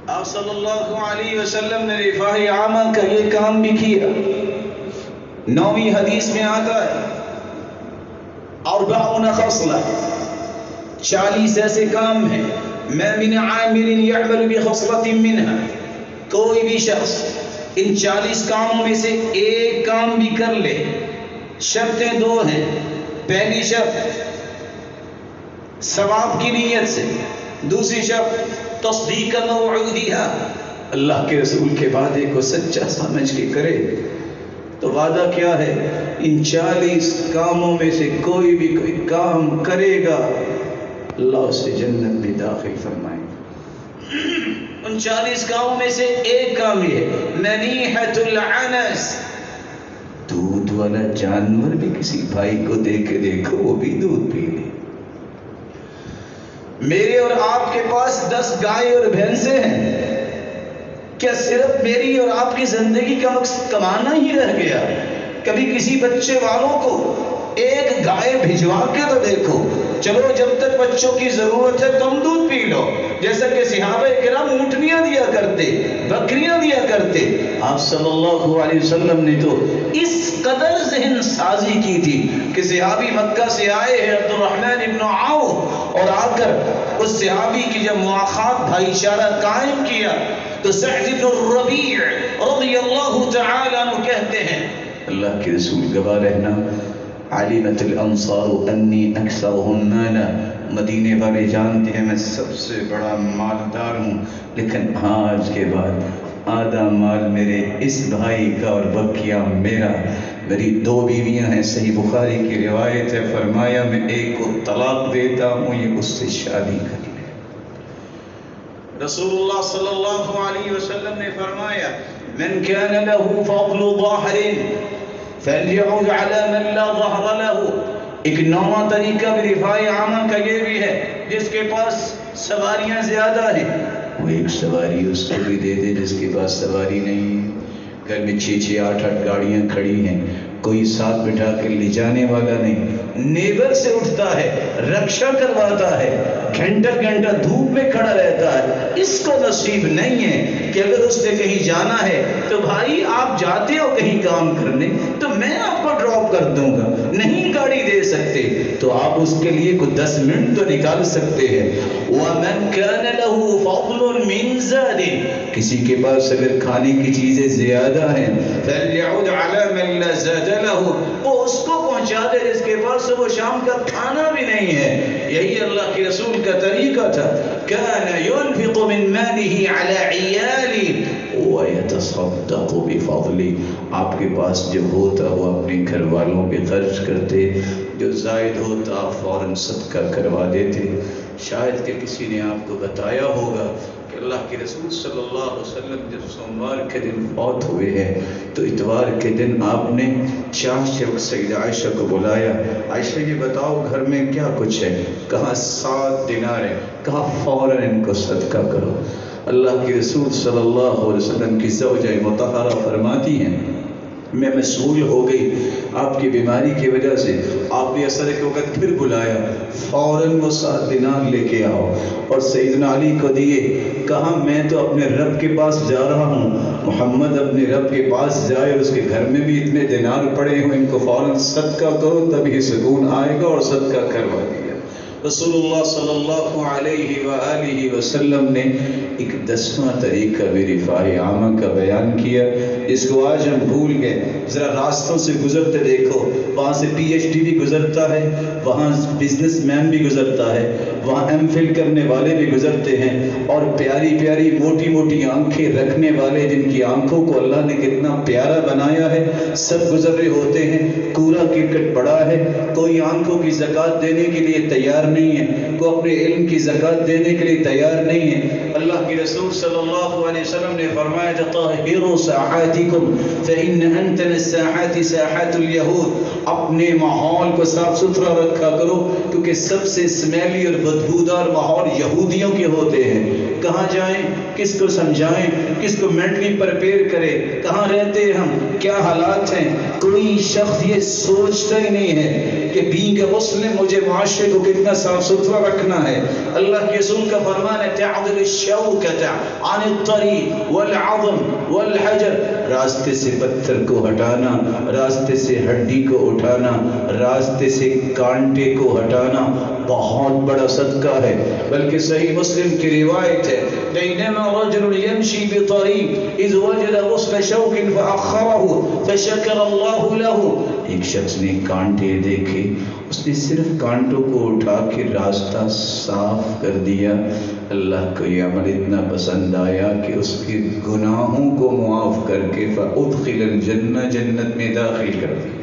آپ صلی اللہ علیہ وسلم نے رفاہ عامہ کا یہ کام بھی کیا. 9ویں حدیث میں آتا ہے 40 خصلہ، 40 ایسے کام ہیں. ما من عامل يعمل بخصلة منها، کوئی بھی شخص ان 40 کاموں میں سے ایک کام بھی کر لے. شرطیں 2 ہیں. پہلی شرط ثواب کی نیت سے، دوسری شرط تصدیق موعودها، اللہ کے رسول کے وعدے کو سچا سمجھ کے کرے. تو وعدہ کیا ہے؟ ان 40 کاموں میں سے کوئی بھی کوئی کام کرے گا اللہ اسے جنت میں داخل فرمائے. ان 40 کاموں میں سے ایک کام یہ ہے منیحۃ العنس، دودھ والا جانور بھی کسی بھائی کو دے کے دیکھو وہ بھی دودھ پی لے. میرے اور آپ کے پاس 10 گائے اور بھینسیں ہیں، کیا صرف میری اور آپ کی زندگی کا مقصد کمانا ہی رہ گیا؟ کبھی کسی بچے والوں کو ایک گائے بھجوا کے تو دیکھو. چلو جب تک بچوں کی ضرورت ہے تم دودھ پی لو، جیسا کہ صحابہ کرام اونٹنیاں دیا کرتے، بکریاں دیا کرتے. آپ صلی اللہ علیہ وسلم نے تو اس قدر ذہن سازی کی تھی کہ صحابی مکہ سے آئے ہیں عبد الرحمن ابن عوف، اور آ کر اس صحابی کی جب مواخات بھائی چارہ قائم کیا تو سعد بن الربیع رضی اللہ تعالی عنہ کہتے ہیں اللہ کے رسول گواہ رہنا علمت الانصار انی اکثرهم مالا، مدینے والے جانتے ہیں میں سب سے بڑا مالدار ہوں، لیکن آج کے بعد آدھا مال میرے اس بھائی کا اور بقیہ میرا. میری 2 بیویاں ہیں، صحیح بخاری کی روایت ہے، فرمایا میں ایک کو طلاق دیتا ہوں یہ اس سے شادی کر لے. رسول اللہ صلی اللہ علیہ وسلم نے فرمایا من كان له فضل ظهر فليعود على من لا ظهر له. ایک 9واں طریقہ بھی رفاع عامہ کا یہ بھی ہے، جس کے پاس سواریاں زیادہ ہیں وہ ایک سواری اس کو بھی دے دے جس کے پاس سواری نہیں. گھر میں 6 8 گاڑیاں کھڑی ہیں، کوئی ساتھ بٹھا کر لے جانے والا نہیں. نیبر سے اٹھتا ہے، رکشا کرواتا ہے، گھنٹہ گھنٹہ دھوپ میں کھڑا رہتا ہے. اس کو نصیب نہیں ہے کہ اگر اس نے کہیں جانا ہے تو بھائی آپ جاتے ہو کہیں کام کرنے تو میں آپ کو ڈراپ کر دوں گا، نہیں گاڑی دے سکتے تو آپ اس کے لیے کوئی 10 منٹ تو نکال سکتے ہیں. وَمَنْ كَانَ لَهُ فَضْلٌ مِّن زَادٍ، کسی کے پاس اگر کھانے کی چیزیں زیادہ ہیں فَلْيَعُدْ عَلَى مَنْ لَا زَادَ لَهُ، وہ اس کو پہنچا دے جس کے پاس صبح شام کا کھانا بھی نہیں ہے. یہی اللہ کے رسول کا طریقہ تھا. كَانَ يُنْفِقُ مِنْ مَالِهِ عَلَى عِيَالِهِ وَيَتَصَدَّقُ بِفَضْلِهِ، آپ کے پاس جو ہوتا وہ اپنے گھر والوں پہ خرچ کرتے، جو زائد ہوتا فوراً صدقہ کروا دیتے. شاید کہ کسی نے آپ کو بتایا ہوگا کہ اللہ کے رسول صلی اللہ علیہ وسلم جب سوموار کے دن فوت ہوئے ہیں تو اتوار کے دن آپ نے چاش کے وقت سیدہ عائشہ کو بلایا. عائشہ یہ بتاؤ گھر میں کیا کچھ ہے؟ کہا 7 دینار ہے. کہا فوراً ان کو صدقہ کرو. اللہ کے رسول صلی اللہ علیہ وسلم کی زوجہ مطہرہ فرماتی ہیں میں مشغول ہو گئی آپ کی بیماری کی وجہ سے، آپ نے اثر کے وقت پھر بلایا، فوراً وہ 7 دینار لے کے آؤ اور سیدنا علی کو دیے. کہا میں تو اپنے رب کے پاس جا رہا ہوں، محمد اپنے رب کے پاس جائے اور اس کے گھر میں بھی اتنے دینار پڑے ہوں، ان کو فوراً صدقہ کرو تبھی سکون آئے گا، اور صدقہ کروا دیا. رسول اللہ صلی اللہ علیہ وآلہ وسلم نے ایک 10واں طریقہ بھی رفاع عامہ کا بیان کیا، اس کو آج ہم بھول گئے. ذرا راستوں سے گزرتے دیکھو، وہاں سے پی ایچ ڈی بھی گزرتا ہے، وہاں بزنس مین بھی گزرتا ہے، وہاں ایم فل کرنے والے بھی گزرتے ہیں، اور پیاری پیاری موٹی موٹی آنکھیں رکھنے والے جن کی آنکھوں کو اللہ نے کتنا پیارا بنایا ہے سب گزر رہے ہوتے ہیں. کوڑا کرکٹ پڑا ہے، کوئی آنکھوں کی زکوٰۃ دینے کے لیے تیار نہیں ہے، کوئی اپنے علم کی زکوٰۃ دینے کے لیے تیار نہیں ہے. اللہ کے رسول صلی اللہ علیہ وسلم نے فرمایا طَهِّرُوا سَاحَاتِكُمْ فَإِنَّ أَنْتَنَ السَّاحَاتِ سَاحَاتُ الْيَهُودِ، اپنے ماحول کو صاف ستھرا رکھا کرو کیونکہ سب سے اسمیلی اور بدبودار ماحول یہودیوں کے ہوتے ہیں. کہاں جائیں، کس کو سمجھائیں، کس کو مینٹلی پریپیئر کرے، کہاں رہتے ہم، کیا حالات ہیں. کوئی شخص یہ سوچتا ہی نہیں ہے کہ بینگ اے مسلم مجھے معاشرے کو کتنا صاف ستھرا رکھنا ہے. اللہ کے رسول کا فرمان ہے تعدل الشوکۃ عن الطریق والعظم والحجر. راستے سے پتھر کو ہٹانا، راستے سے ہڈی کو اٹھانا، راستے سے کانٹے کو ہٹانا بہت بڑا صدقہ ہے. بلکہ صحیح مسلم کی روایت ہے بینما رجل یمشی بطریق اذ وجد غصن شوک فأخره فشکر اللہ له. ایک شخص نے کانٹے دیکھے، اس نے صرف کانٹوں کو اٹھا کے راستہ صاف کر دیا. اللہ کو یہ عمل اتنا پسند آیا کہ اس کے گناہوں کو معاف کر کے فأدخل الجنہ، جنت میں داخل کر دیا.